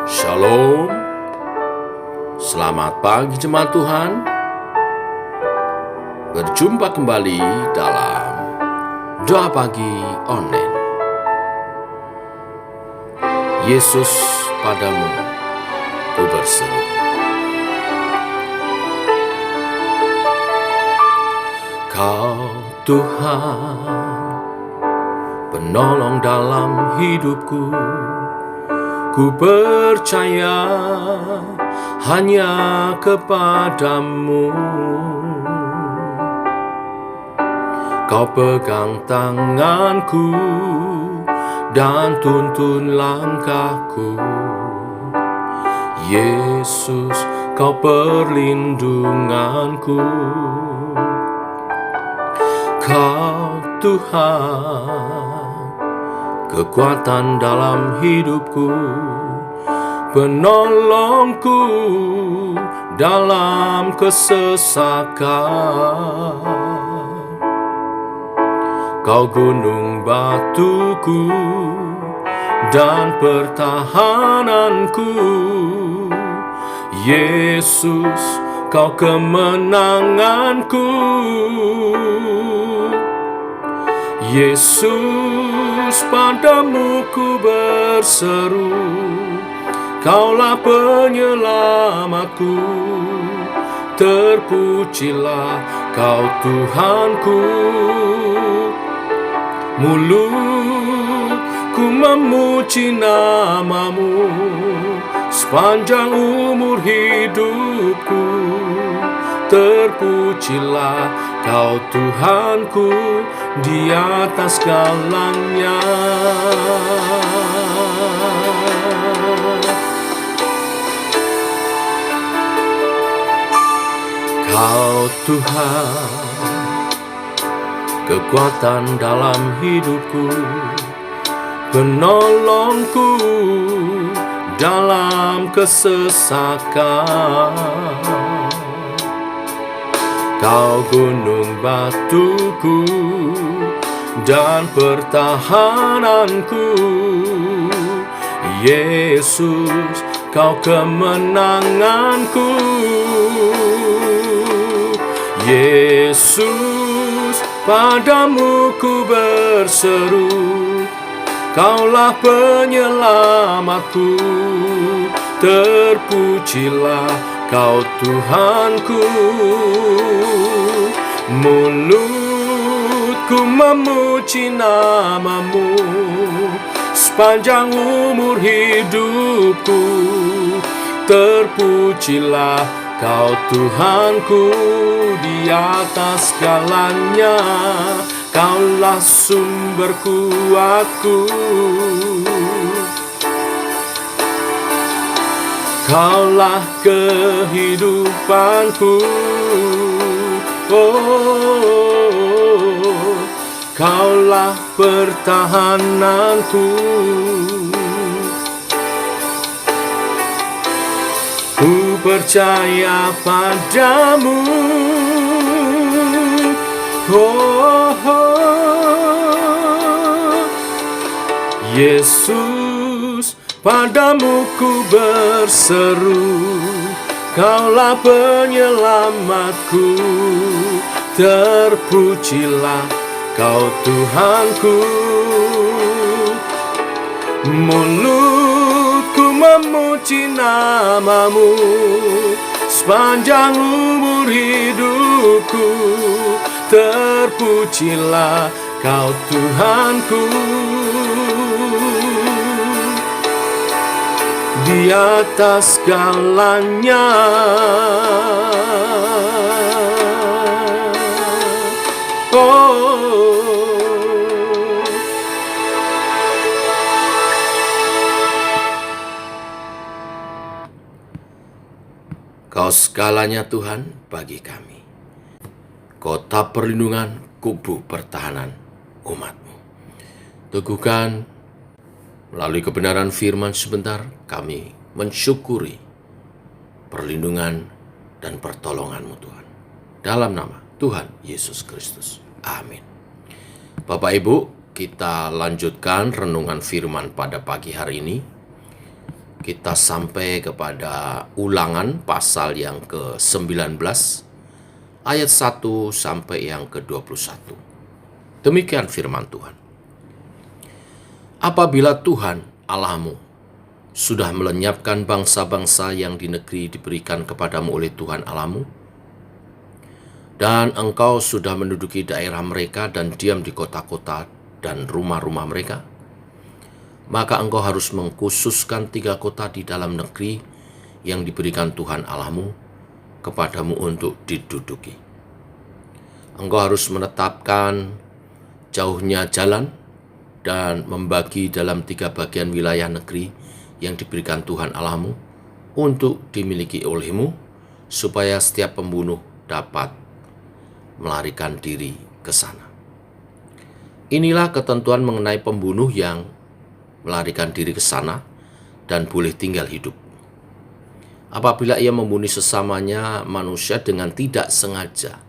Shalom, selamat pagi jemaat Tuhan. Berjumpa kembali dalam Doa Pagi Online. Yesus padamu ku berseru. Kau Tuhan, penolong dalam hidupku. Ku percaya hanya kepadamu. Kau pegang tanganku dan tuntun langkahku. Yesus, kau perlindunganku. Kau Tuhan, kekuatan dalam hidupku, penolongku dalam kesesakan. Kau gunung batuku dan pertahananku. Yesus, kau kemenanganku. Yesus, padamu ku berseru. Kaulah penyelamatku. Terpujilah kau Tuhanku. Mulutku memuji namamu sepanjang umur hidupku. Terpujilah kau Tuhanku di atas segalanya. Kau Tuhan, kekuatan dalam hidupku, penolongku dalam kesesakan. Kau gunung batuku dan pertahananku. Yesus, kau kemenanganku. Yesus, padamu ku berseru. Kaulah penyelamatku. Terpujilah kau Tuhanku. Mulutku memuji namamu sepanjang umur hidupku. Terpujilah kau Tuhanku di atas segalanya. Kaulah sumber kuatku. Kaulah kehidupanku. Oh, kaulah pertahananku. Ku percaya padamu. Yesus, padamu ku berseru. Kaulah penyelamatku. Terpujilah kau Tuhanku. Mulutku memuji namamu sepanjang umur hidupku. Terpujilah kau Tuhanku di atas segalanya. Kau segalanya Tuhan bagi kami, kota perlindungan, kubu pertahanan umat-Mu. Teguhkan melalui kebenaran firman sebentar, kami mensyukuri perlindungan dan pertolongan-Mu Tuhan. Dalam nama Tuhan Yesus Kristus. Amin. Bapak Ibu, kita lanjutkan renungan firman pada pagi hari ini. Kita sampai kepada Ulangan pasal yang ke-19 ayat 1 sampai yang ke-21. Demikian firman Tuhan. Apabila Tuhan Allahmu sudah melenyapkan bangsa-bangsa yang di negeri diberikan kepadamu oleh Tuhan Allahmu, dan engkau sudah menduduki daerah mereka dan diam di kota-kota dan rumah-rumah mereka, maka engkau harus mengkhususkan 3 kota di dalam negeri yang diberikan Tuhan Allahmu kepadamu untuk diduduki. Engkau harus menetapkan jauhnya jalan dan membagi dalam 3 bagian wilayah negeri yang diberikan Tuhan Allahmu untuk dimiliki olehmu, supaya setiap pembunuh dapat melarikan diri ke sana. Inilah ketentuan mengenai pembunuh yang melarikan diri ke sana dan boleh tinggal hidup. Apabila ia membunuh sesamanya manusia dengan tidak sengaja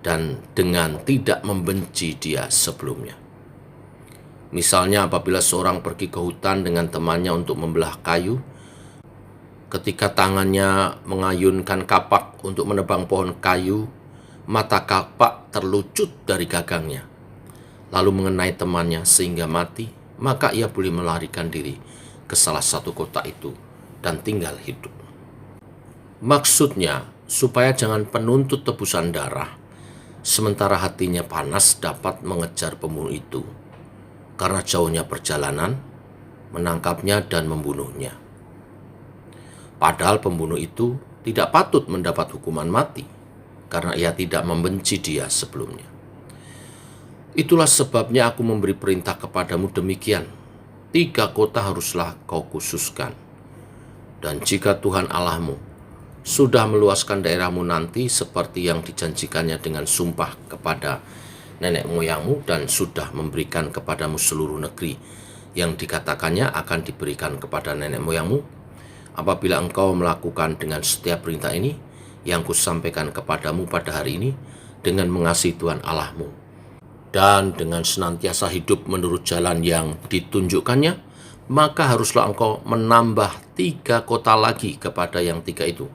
dan dengan tidak membenci dia sebelumnya. Misalnya apabila seorang pergi ke hutan dengan temannya untuk membelah kayu, ketika tangannya mengayunkan kapak untuk menebang pohon kayu, mata kapak terlucut dari gagangnya, lalu mengenai temannya sehingga mati, maka ia boleh melarikan diri ke salah satu kota itu dan tinggal hidup. Maksudnya, supaya jangan penuntut tebusan darah, sementara hatinya panas dapat mengejar pembunuh itu, karena jauhnya perjalanan, menangkapnya dan membunuhnya. Padahal pembunuh itu tidak patut mendapat hukuman mati, karena ia tidak membenci dia sebelumnya. Itulah sebabnya aku memberi perintah kepadamu demikian. 3 kota haruslah kau khususkan. Dan jika Tuhan Allahmu sudah meluaskan daerahmu nanti seperti yang dijanjikannya dengan sumpah kepada nenek moyangmu, dan sudah memberikan kepadamu seluruh negeri yang dikatakannya akan diberikan kepada nenek moyangmu, apabila engkau melakukan dengan setiap perintah ini yang kusampaikan kepadamu pada hari ini, dengan mengasihi Tuhan Allahmu, dan dengan senantiasa hidup menurut jalan yang ditunjukkannya, maka haruslah engkau menambah 3 kota lagi kepada yang 3 itu,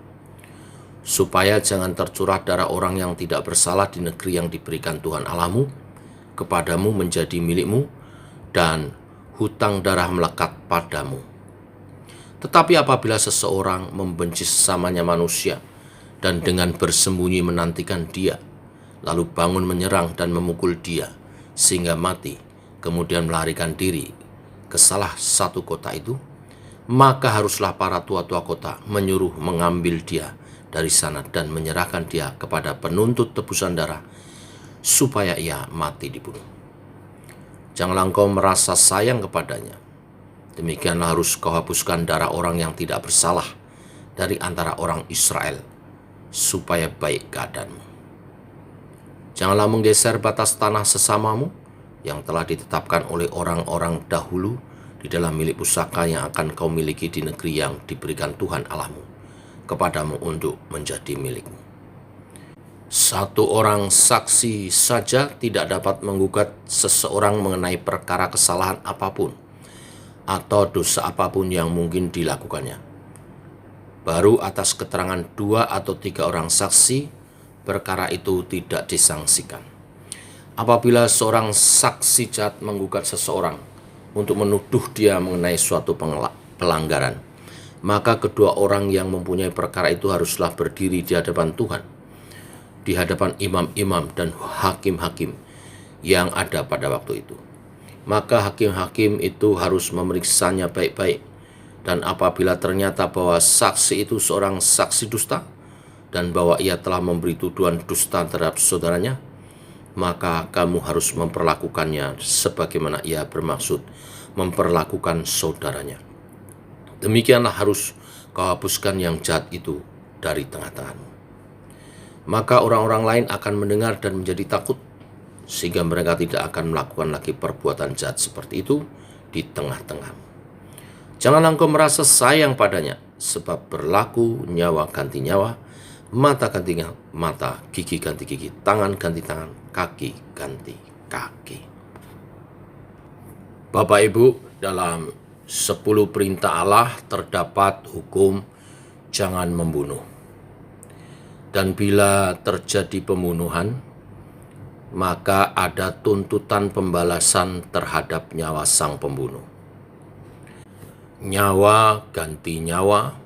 supaya jangan tercurah darah orang yang tidak bersalah di negeri yang diberikan Tuhan Allahmu kepadamu menjadi milikmu, dan hutang darah melekat padamu. Tetapi apabila seseorang membenci sesamanya manusia, dan dengan bersembunyi menantikan dia, lalu bangun menyerang dan memukul dia sehingga mati, kemudian melarikan diri ke salah satu kota itu, maka haruslah para tua-tua kota menyuruh mengambil dia dari sana dan menyerahkan dia kepada penuntut tebusan darah, supaya ia mati dibunuh. Janganlah engkau merasa sayang kepadanya. Demikianlah harus kau hapuskan darah orang yang tidak bersalah dari antara orang Israel, supaya baik keadaanmu. Janganlah menggeser batas tanah sesamamu yang telah ditetapkan oleh orang-orang dahulu di dalam milik pusaka yang akan kau miliki di negeri yang diberikan Tuhan Allahmu kepadamu untuk menjadi milikmu. 1 orang saksi saja tidak dapat menggugat seseorang mengenai perkara kesalahan apapun atau dosa apapun yang mungkin dilakukannya. Baru atas keterangan 2 atau 3 orang saksi, perkara itu tidak disangsikan. Apabila seorang saksi jahat menggugat seseorang untuk menuduh dia mengenai suatu pelanggaran, maka kedua orang yang mempunyai perkara itu haruslah berdiri di hadapan Tuhan, di hadapan imam-imam dan hakim-hakim yang ada pada waktu itu. Maka hakim-hakim itu harus memeriksanya baik-baik. Dan apabila ternyata bahwa saksi itu seorang saksi dusta, dan bahwa ia telah memberi tuduhan dusta terhadap saudaranya, maka kamu harus memperlakukannya sebagaimana ia bermaksud memperlakukan saudaranya. Demikianlah harus kau hapuskan yang jahat itu dari tengah-tengahmu. Maka orang-orang lain akan mendengar dan menjadi takut, sehingga mereka tidak akan melakukan lagi perbuatan jahat seperti itu di tengah-tengahmu. Janganlah engkau merasa sayang padanya, sebab berlaku nyawa ganti nyawa, mata ganti mata, gigi ganti gigi, tangan ganti tangan, kaki ganti kaki. Bapak Ibu, dalam 10 perintah Allah terdapat hukum jangan membunuh. Dan bila terjadi pembunuhan, maka ada tuntutan pembalasan terhadap nyawa sang pembunuh. Nyawa ganti nyawa,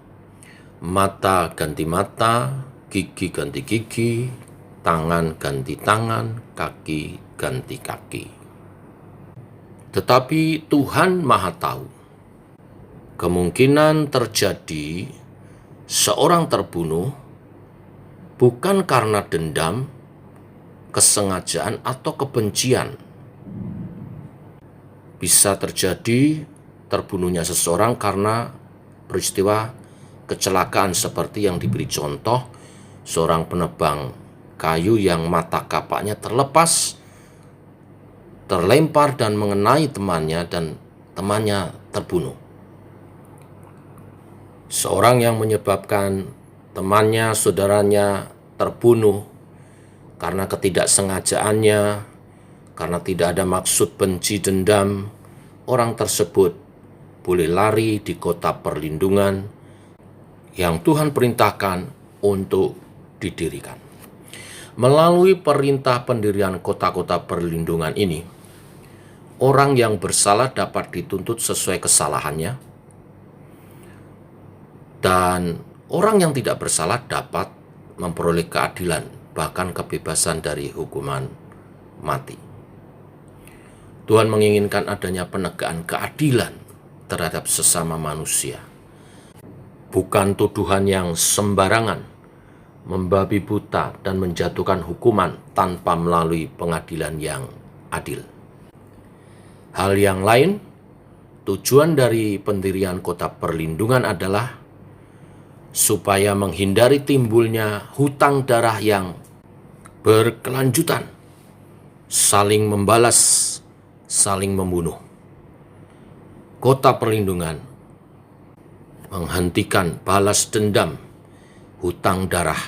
mata ganti mata, gigi ganti gigi, tangan ganti tangan, kaki ganti kaki. Tetapi Tuhan Maha Tahu, kemungkinan terjadi seorang terbunuh bukan karena dendam, kesengajaan, atau kebencian. Bisa terjadi terbunuhnya seseorang karena peristiwa kecelakaan seperti yang diberi contoh seorang penebang kayu yang mata kapaknya terlepas, terlempar dan mengenai temannya dan temannya terbunuh. Seorang yang menyebabkan temannya, saudaranya terbunuh karena ketidaksengajaannya, karena tidak ada maksud benci dendam, orang tersebut boleh lari di kota perlindungan yang Tuhan perintahkan untuk didirikan. Melalui perintah pendirian kota-kota perlindungan ini, orang yang bersalah dapat dituntut sesuai kesalahannya, dan orang yang tidak bersalah dapat memperoleh keadilan, bahkan kebebasan dari hukuman mati. Tuhan menginginkan adanya penegakan keadilan terhadap sesama manusia. Bukan tuduhan yang sembarangan, membabi buta dan menjatuhkan hukuman tanpa melalui pengadilan yang adil. Hal yang lain, tujuan dari pendirian kota perlindungan adalah supaya menghindari timbulnya hutang darah yang berkelanjutan, saling membalas, saling membunuh. Kota perlindungan menghentikan balas dendam, hutang darah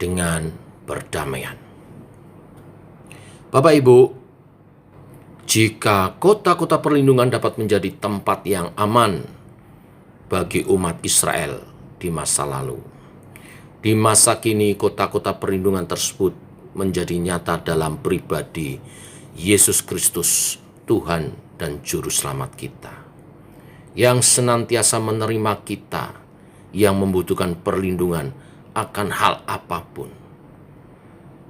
dengan perdamaian. Bapak Ibu, jika kota-kota perlindungan dapat menjadi tempat yang aman bagi umat Israel di masa lalu, di masa kini kota-kota perlindungan tersebut menjadi nyata dalam pribadi Yesus Kristus, Tuhan dan Juru Selamat kita, yang senantiasa menerima kita yang membutuhkan perlindungan akan hal apapun,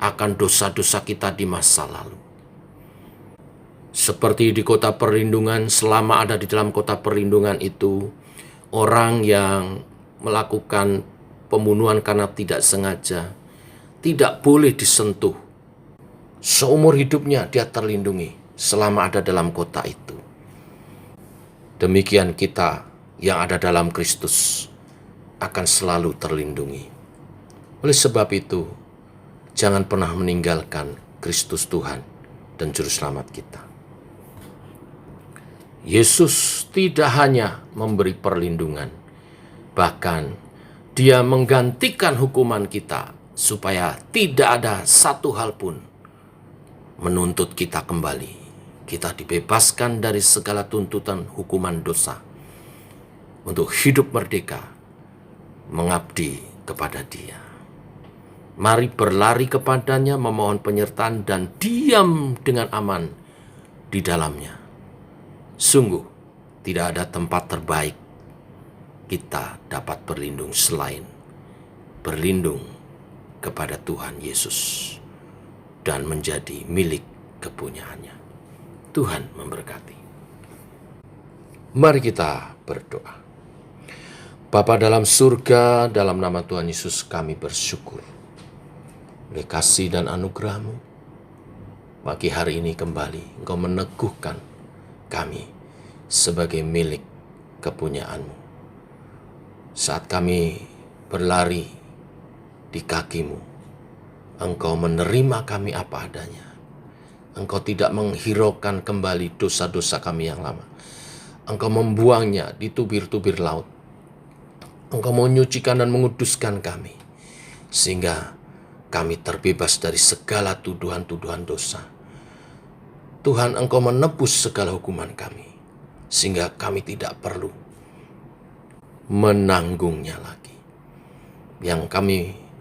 akan dosa-dosa kita di masa lalu. Seperti di kota perlindungan, selama ada di dalam kota perlindungan itu, orang yang melakukan pembunuhan karena tidak sengaja tidak boleh disentuh. Seumur hidupnya dia terlindungi selama ada dalam kota itu. Demikian kita yang ada dalam Kristus akan selalu terlindungi. Oleh sebab itu, jangan pernah meninggalkan Kristus Tuhan dan Juru Selamat kita. Yesus tidak hanya memberi perlindungan, bahkan Dia menggantikan hukuman kita supaya tidak ada satu hal pun menuntut kita kembali. Kita dibebaskan dari segala tuntutan hukuman dosa untuk hidup merdeka, mengabdi kepada Dia. Mari berlari kepadanya, memohon penyertaan dan diam dengan aman di dalamnya. Sungguh, tidak ada tempat terbaik kita dapat berlindung selain berlindung kepada Tuhan Yesus dan menjadi milik kepunyaannya. Tuhan memberkati. Mari kita berdoa. Bapa dalam surga, dalam nama Tuhan Yesus kami bersyukur oleh kasih dan anugerah-Mu. Pagi hari ini kembali Engkau meneguhkan kami sebagai milik kepunyaan-Mu. Saat kami berlari di kaki-Mu, Engkau menerima kami apa adanya. Engkau tidak menghiraukan kembali dosa-dosa kami yang lama. Engkau membuangnya di tubir-tubir laut. Engkau menyucikan dan menguduskan kami, sehingga kami terbebas dari segala tuduhan-tuduhan dosa. Tuhan, Engkau menebus segala hukuman kami, sehingga kami tidak perlu menanggungnya lagi. Yang kami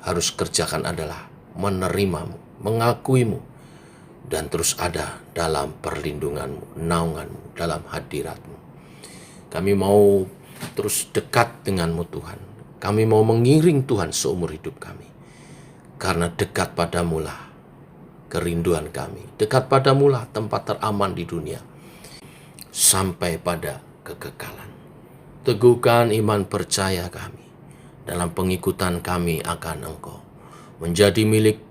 harus kerjakan adalah menerimamu, mengakuimu, dan terus ada dalam perlindunganmu, naunganmu, dalam hadiratmu. Kami mau terus dekat denganmu Tuhan. Kami mau mengiring Tuhan seumur hidup kami. Karena dekat padamulah kerinduan kami. Dekat padamulah tempat teraman di dunia. Sampai pada kekekalan. Teguhkan iman percaya kami dalam pengikutan kami akan Engkau. Menjadi milik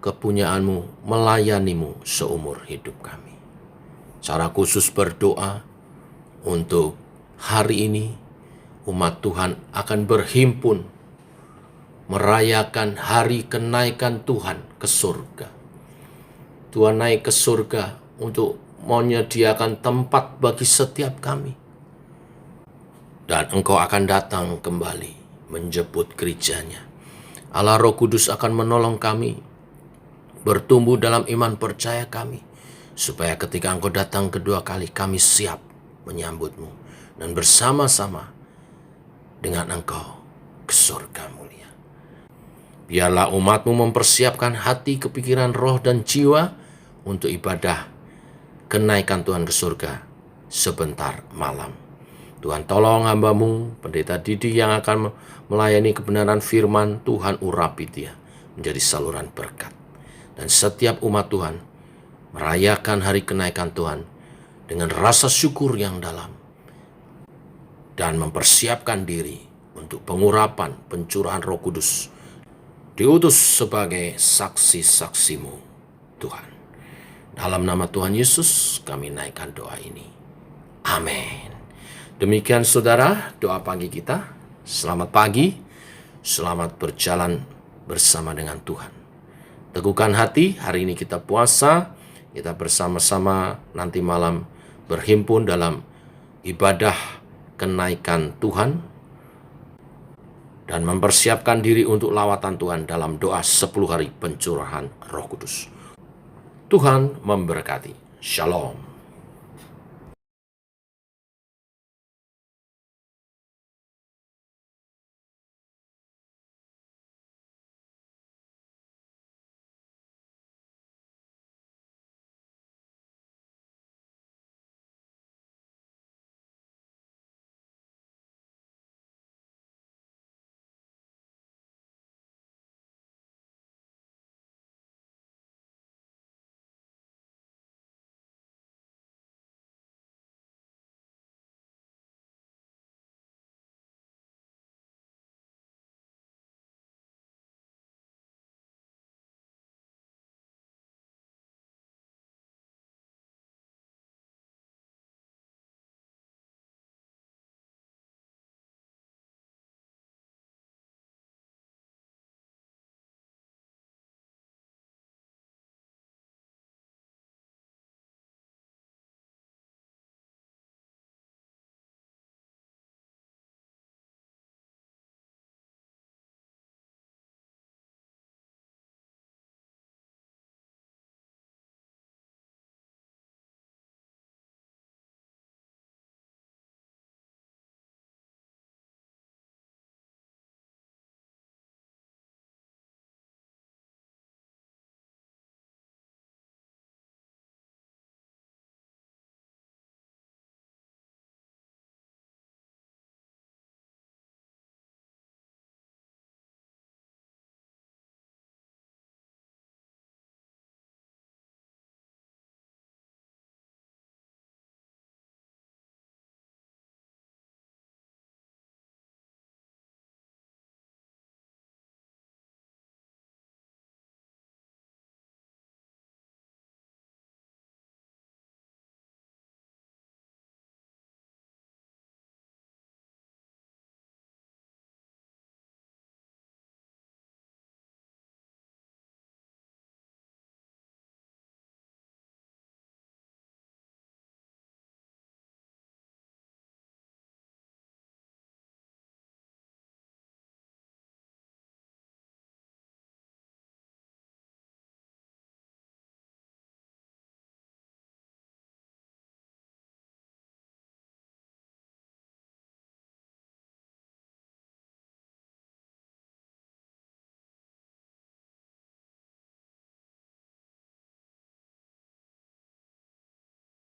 kepunyaanmu, melayanimu seumur hidup kami. Secara khusus berdoa untuk hari ini umat Tuhan akan berhimpun merayakan hari kenaikan Tuhan ke surga. Tuhan naik ke surga untuk menyediakan tempat bagi setiap kami. Dan Engkau akan datang kembali menjemput gerejanya. Allah Roh Kudus akan menolong kami bertumbuh dalam iman percaya kami, supaya ketika Engkau datang kedua kali kami siap menyambutmu dan bersama-sama dengan Engkau ke surga mulia. Biarlah umatmu mempersiapkan hati, kepikiran, roh, dan jiwa untuk ibadah kenaikan Tuhan ke surga sebentar malam. Tuhan tolong hamba-Mu, Pendeta Didi yang akan melayani kebenaran firman Tuhan, urapi dia menjadi saluran berkat. Dan setiap umat Tuhan merayakan hari kenaikan Tuhan dengan rasa syukur yang dalam dan mempersiapkan diri untuk pengurapan, pencurahan Roh Kudus, diutus sebagai saksi-saksi-Mu Tuhan. Dalam nama Tuhan Yesus kami naikkan doa ini. Amin. Demikian saudara doa pagi kita. Selamat pagi, selamat berjalan bersama dengan Tuhan. Teguhkan hati, hari ini kita puasa, kita bersama-sama nanti malam berhimpun dalam ibadah kenaikan Tuhan dan mempersiapkan diri untuk lawatan Tuhan dalam doa 10 hari pencurahan Roh Kudus. Tuhan memberkati. Shalom.